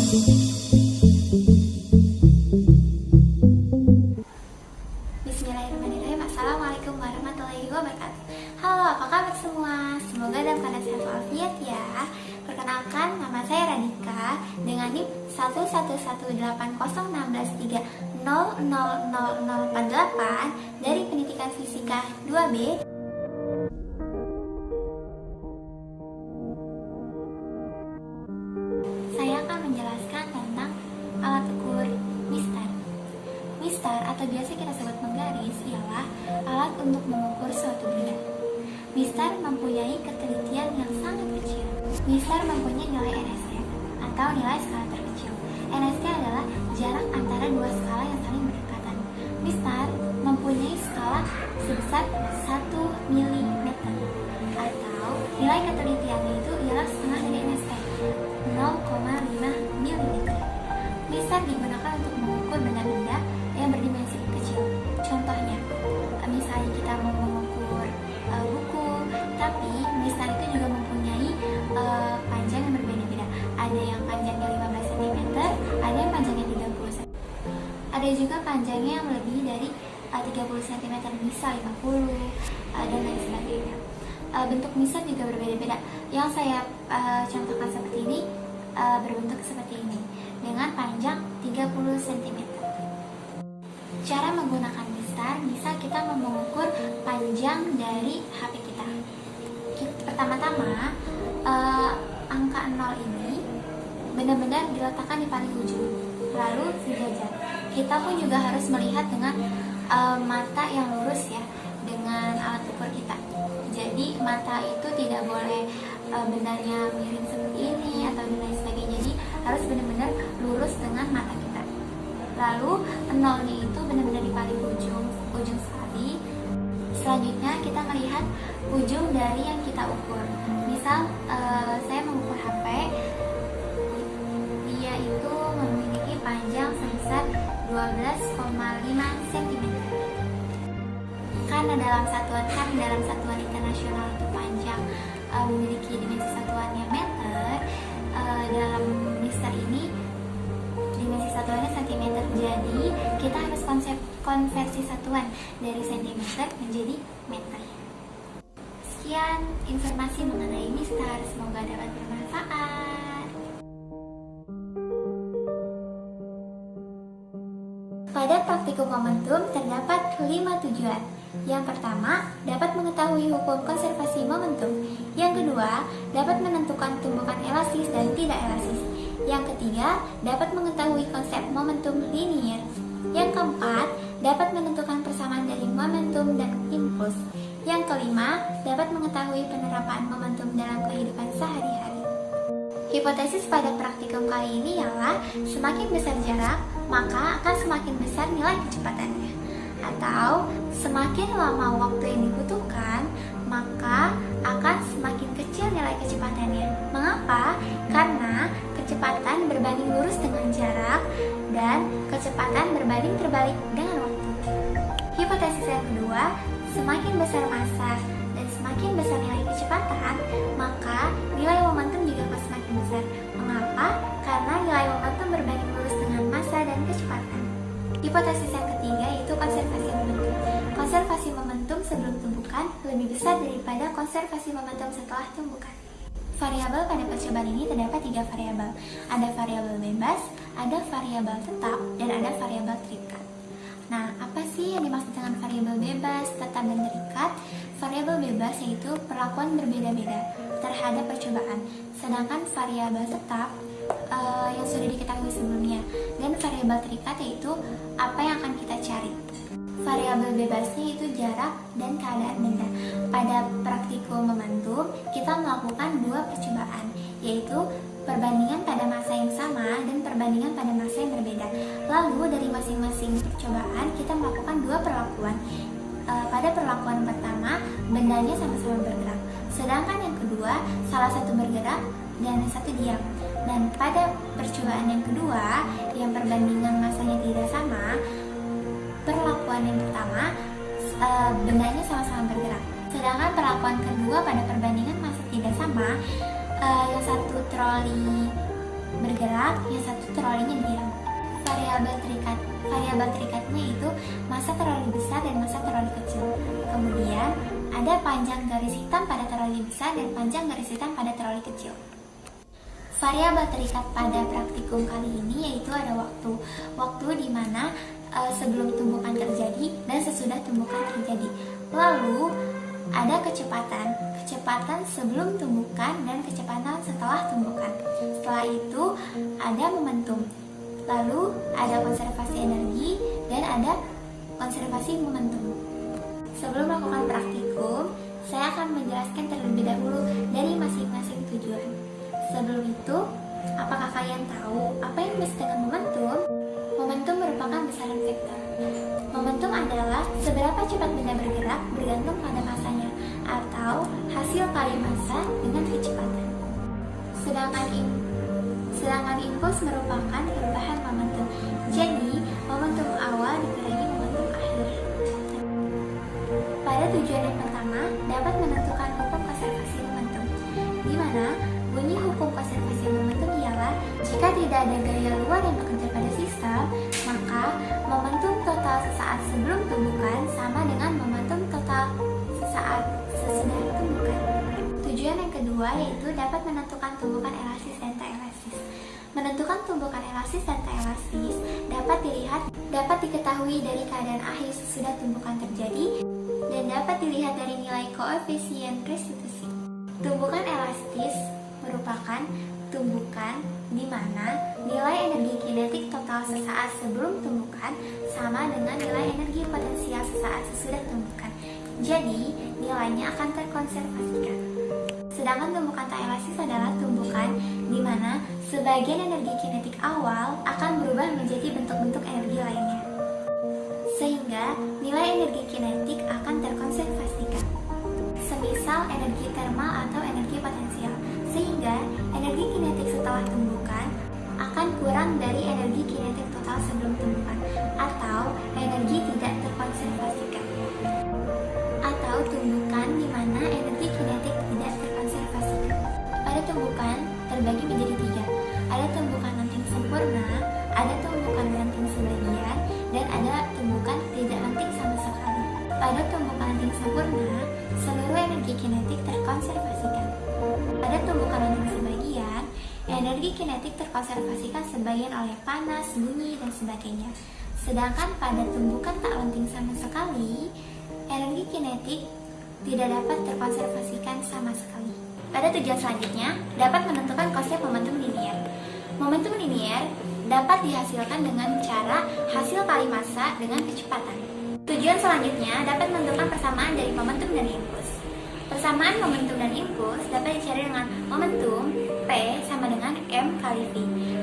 Bismillahirrahmanirrahim. Assalamualaikum warahmatullahi wabarakatuh. Halo, apa kabar semua? Semoga dalam keadaan sehat walafiat ya. Perkenalkan, nama saya Radika dengan NIM 1111803000048 dari Pendidikan Fisika 2B. Saya akan menjelaskan tentang alat ukur mistar. Mistar atau biasa kita sebut menggaris ialah alat untuk mengukur suatu benda. Mistar mempunyai ketelitian yang sangat kecil. Mistar mempunyai nilai NST atau nilai skala terkecil. NST adalah jarak antara dua skala yang saling berdekatan. Mistar mempunyai skala sebesar 1 mm atau nilai ketelitiannya itu ialah setengah dari NST, 0,5 mm. Mistar digunakan untuk mengukur benda-benda yang berdimensi kecil. Contohnya, misalnya kita mau mengukur buku, tapi mistar itu juga mempunyai panjang yang berbeda-beda. Ada yang panjangnya 15 cm, ada yang panjangnya 30 cm. Ada juga panjangnya yang lebih dari 30 cm, bisa 50 dan lain sebagainya. Bentuk mistar juga berbeda-beda. Yang saya contohkan seperti ini berbentuk seperti ini dengan panjang 30 cm. Cara menggunakan mistar, misal kita mau mengukur panjang dari HP kita. Pertama-tama, angka 0 ini benar-benar diletakkan di paling ujung, lalu sejajar. Kita pun juga harus melihat dengan mata yang lurus ya, dengan alat ukur kita. Jadi mata itu tidak boleh bendanya miring seperti ini atau dan lain sebagainya. Jadi harus benar-benar lurus dengan mata kita. Lalu nolnya itu benar-benar di paling ujung sekali. Selanjutnya kita melihat ujung dari yang kita ukur. Misal saya mengukur HP, dia itu memiliki panjang sebesar 12,5 cm. Karena dalam satuan internasional itu panjang memiliki dimensi satuannya meter, dalam mistar ini dimensi satuannya cm. Jadi kita harus konversi satuan dari cm menjadi meter. Sekian informasi mengenai mistar, semoga dapat bermanfaat. Pada praktikum momentum terdapat 5 tujuan. Yang pertama, dapat mengetahui hukum konservasi momentum. Yang kedua, dapat menentukan tumbukan elastis dan tidak elastis. Yang ketiga, dapat mengetahui konsep momentum linier. Yang keempat, dapat menentukan persamaan dari momentum dan impuls. Yang kelima, dapat mengetahui penerapan momentum dalam kehidupan sehari-hari. Hipotesis pada praktikum kali ini ialah semakin besar jarak, maka akan semakin besar nilai kecepatannya. Atau semakin lama waktu yang dibutuhkan, maka akan semakin kecil nilai kecepatannya. Mengapa? Karena kecepatan berbanding lurus dengan jarak dan kecepatan berbanding terbalik dengan waktu. Hipotesis yang kedua, semakin besar massa dan semakin besar nilai kecepatan, maka nilai momentum juga akan semakin besar. Mengapa? Karena nilai momentum berbanding lurus dengan massa dan kecepatan. Hipotesis yang ketiga yaitu konservasi momentum. Konservasi momentum sebelum tumbukan lebih besar daripada konservasi momentum setelah tumbukan. Variabel pada percobaan ini terdapat 3 variabel. Ada variabel bebas, ada variabel tetap, dan ada variabel terikat. Nah, apa sih yang dimaksud dengan variabel bebas, tetap, dan terikat? Variabel bebas yaitu perlakuan berbeda-beda terhadap percobaan, sedangkan variabel tetap yang sudah diketahui sebelumnya, dan variabel terikat yaitu apa yang akan kita cari. Variabel bebasnya itu jarak dan keadaan benda. Pada praktikum momentum, kita melakukan 2 percobaan, yaitu perbandingan pada masa yang sama dan perbandingan pada masa yang berbeda. Lalu dari masing-masing percobaan kita melakukan 2 perlakuan. Pada perlakuan pertama, bendanya sama-sama bergerak, sedangkan yang kedua, salah satu bergerak dan yang satu diam. Dan pada percobaan yang kedua, yang perbandingan masanya tidak sama, perlakuan yang pertama bendanya sama-sama bergerak, sedangkan perlakuan kedua pada perbandingan masa tidak sama, yang satu troli bergerak, yang satu trolinya diam. Variabel terikatnya itu massa troli besar dan massa troli kecil. Kemudian ada panjang garis hitam pada troli besar dan panjang garis hitam pada troli kecil. Variabel terikat pada praktikum kali ini yaitu ada waktu di mana sebelum tumbukan terjadi dan sesudah tumbukan terjadi. Lalu ada kecepatan sebelum tumbukan dan kecepatan setelah tumbukan. Setelah itu ada momentum. Lalu ada konservasi energi dan ada konservasi momentum. Sebelum melakukan praktikum, saya akan menjelaskan terlebih dahulu dari masing-masing tujuan. Sebelum itu, apakah kalian tahu apa yang disebut dengan momentum? Momentum merupakan besaran vektor. Momentum adalah seberapa cepat benda bergerak bergantung pada masanya atau hasil kali massa dengan kecepatan. Sedangkan impuls merupakan perubahan momentum. Jadi, momentum awal dikurangi momentum akhir. Pada tujuan yang pertama, dapat menentukan hukum konservasi momentum, di mana bunyi hukum konservasi momentum ialah jika tidak ada gaya luar yang bekerja pada sistem, maka momentum total sesaat sebelum tumbukan sama dengan momentum total sesaat sesudah tumbukan. Tujuan yang kedua yaitu dapat menentukan tumbukan elastis dan tak elastis. Menentukan tumbukan elastis dan tak elastis dapat diketahui dari keadaan akhir sesudah tumbukan terjadi dan dapat dilihat dari nilai koefisien restitusi. Tumbukan elastis merupakan tumbukan di mana nilai energi kinetik total sesaat sebelum tumbukan sama dengan nilai energi potensial sesaat sesudah tumbukan. Jadi, nilainya akan terkonservasikan. Sedangkan tumbukan tak elastis adalah tumbukan di mana sebagian energi kinetik awal akan berubah menjadi bentuk-bentuk energi lainnya. Sehingga nilai energi kinetik akan terkonservasikan. Semisal energi termal atau energi potensial. Sehingga energi kinetik setelah tumbukan akan kurang dari energi kinetik total sebelum tumbukan atau energi tidak terkonservasikan. Atau tumbukan di mana energi kinetik tidak terkonservasikan. Pada tumbukan terbagi menjadi 3. Ada tumbukan lenting sempurna, ada tumbukan lenting sebagian, dan ada tumbukan tidak lenting sama sekali. Pada tumbukan lenting sempurna, seluruh energi kinetik terkonservasikan. Pada tumbukan lenting sebagian, energi kinetik terkonservasikan sebagian oleh panas, bunyi, dan sebagainya. Sedangkan pada tumbukan tak lenting sama sekali, energi kinetik tidak dapat terkonservasikan sama sekali. Pada tujuan selanjutnya, dapat menentukan konsep momentum linier. Momentum linier dapat dihasilkan dengan cara hasil kali massa dengan kecepatan. Tujuan selanjutnya dapat menentukan persamaan dari momentum dan impuls. Persamaan momentum dan impuls dapat dicari dengan momentum P sama dengan M kali V.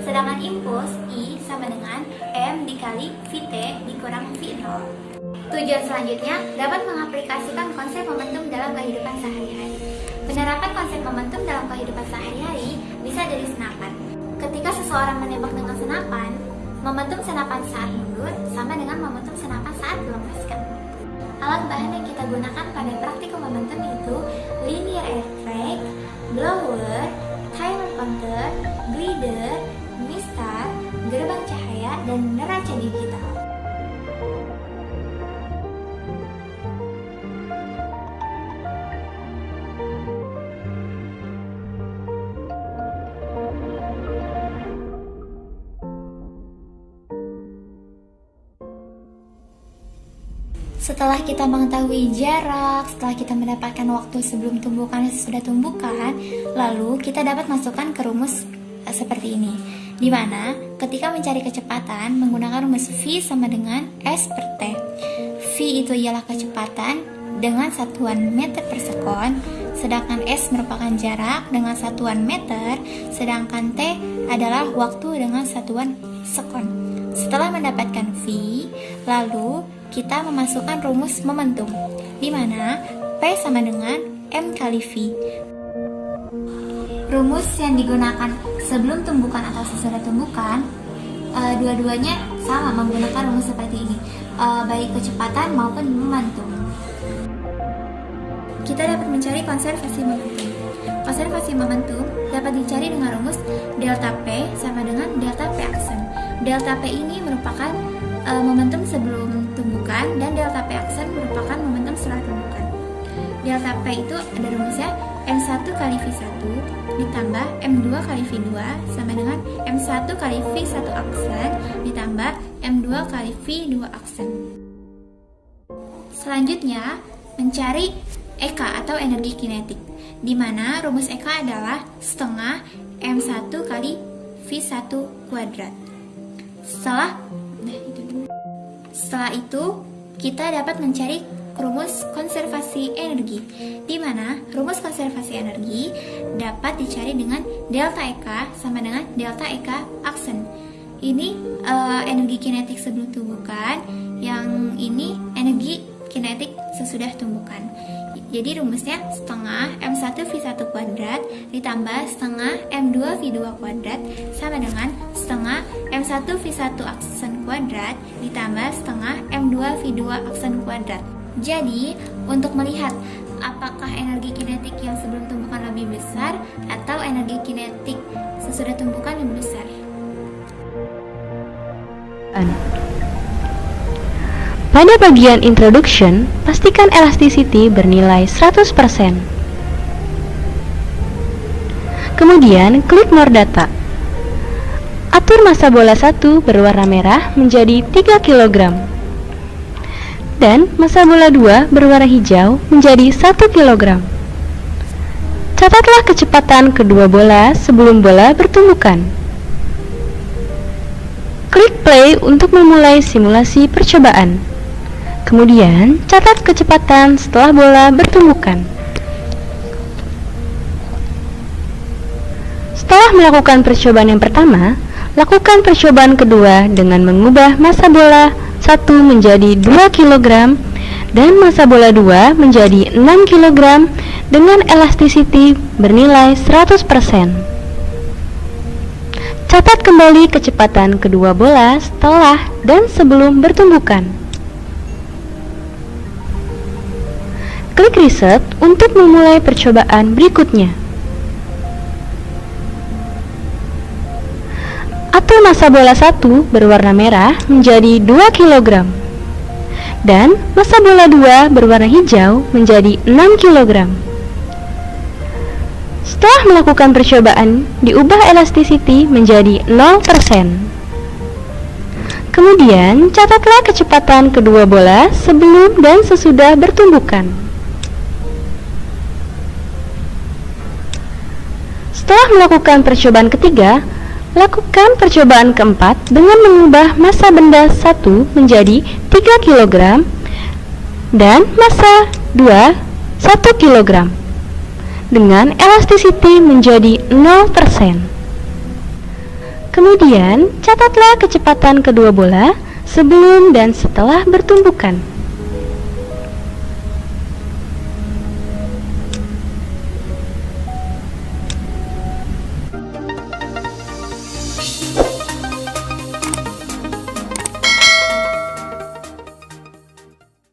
Sedangkan impuls I sama dengan M dikali Vt dikurang V0. Tujuan selanjutnya dapat mengaplikasikan konsep momentum dalam kehidupan sehari-hari. Penerapan konsep momentum dalam kehidupan sehari-hari bisa dari senapan. Ketika seseorang menembak dengan senapan, momentum senapan saat mundur sama dengan momentum senapan saat dilepaskan. Alat bahan yang kita gunakan pada praktikum momentum itu linear air track, blower, timer counter, glider, mistar, gerbang cahaya, dan neraca digital. Setelah kita mengetahui jarak, setelah kita mendapatkan waktu sebelum tumbukan dan sesudah tumbukan, lalu kita dapat masukkan ke rumus seperti ini, di mana ketika mencari kecepatan menggunakan rumus V sama dengan S per T. V itu ialah kecepatan dengan satuan meter per sekon, sedangkan S merupakan jarak dengan satuan meter, sedangkan T adalah waktu dengan satuan sekon. Setelah mendapatkan V, lalu kita memasukkan rumus momentum, di mana P sama dengan M kali V. Rumus yang digunakan sebelum tumbukan atau sesudah tumbukan, dua-duanya sama menggunakan rumus seperti ini, baik kecepatan maupun momentum. Kita dapat mencari konservasi momentum. Konservasi momentum dapat dicari dengan rumus delta P sama dengan delta P aksen. delta P ini merupakan momentum sebelum tumbukan dan delta P aksen merupakan momentum setelah tumbukan. Delta P itu ada rumusnya M1 kali V1 ditambah M2 kali V2 sama dengan M1 kali V1 aksen ditambah M2 kali V2 aksen. Selanjutnya, mencari EK atau energi kinetik, di mana rumus EK adalah setengah M1 kali V1 kuadrat. Setelah itu, kita dapat mencari rumus konservasi energi, di mana rumus konservasi energi dapat dicari dengan delta EK sama dengan delta EK aksen. Ini energi kinetik sebelum tumbukan, yang ini energi kinetik sesudah tumbukan. Jadi rumusnya setengah M1 V1 kuadrat ditambah setengah M2 V2 kuadrat sama dengan setengah M1 V1 aksen kuadrat ditambah setengah M2 V2 aksen kuadrat. Jadi, untuk melihat apakah energi kinetik yang sebelum tumbukan lebih besar atau energi kinetik sesudah tumbukan lebih besar. Pada bagian introduction, pastikan elasticity bernilai 100%. Kemudian, klik more data. Atur massa bola 1 berwarna merah menjadi 3 kg. Dan massa bola 2 berwarna hijau menjadi 1 kg. Catatlah kecepatan kedua bola sebelum bola bertumbukan. Klik play untuk memulai simulasi percobaan. Kemudian, catat kecepatan setelah bola bertumbukan. Setelah melakukan percobaan yang pertama, lakukan percobaan kedua dengan mengubah massa bola 1 menjadi 2 kg dan massa bola 2 menjadi 6 kg dengan elasticity bernilai 100%. Catat kembali kecepatan kedua bola setelah dan sebelum bertumbukan. Klik reset untuk memulai percobaan berikutnya. Atur massa bola 1 berwarna merah menjadi 2 kg dan massa bola 2 berwarna hijau menjadi 6 kg. Setelah melakukan percobaan, diubah elasticity menjadi 0%. Kemudian, catatlah kecepatan kedua bola sebelum dan sesudah bertumbukan. Setelah melakukan percobaan ketiga, lakukan percobaan keempat dengan mengubah massa benda 1 menjadi 3 kg dan massa 2 1 kg dengan elasticity menjadi 0%. Kemudian, catatlah kecepatan kedua bola sebelum dan setelah bertumbukan.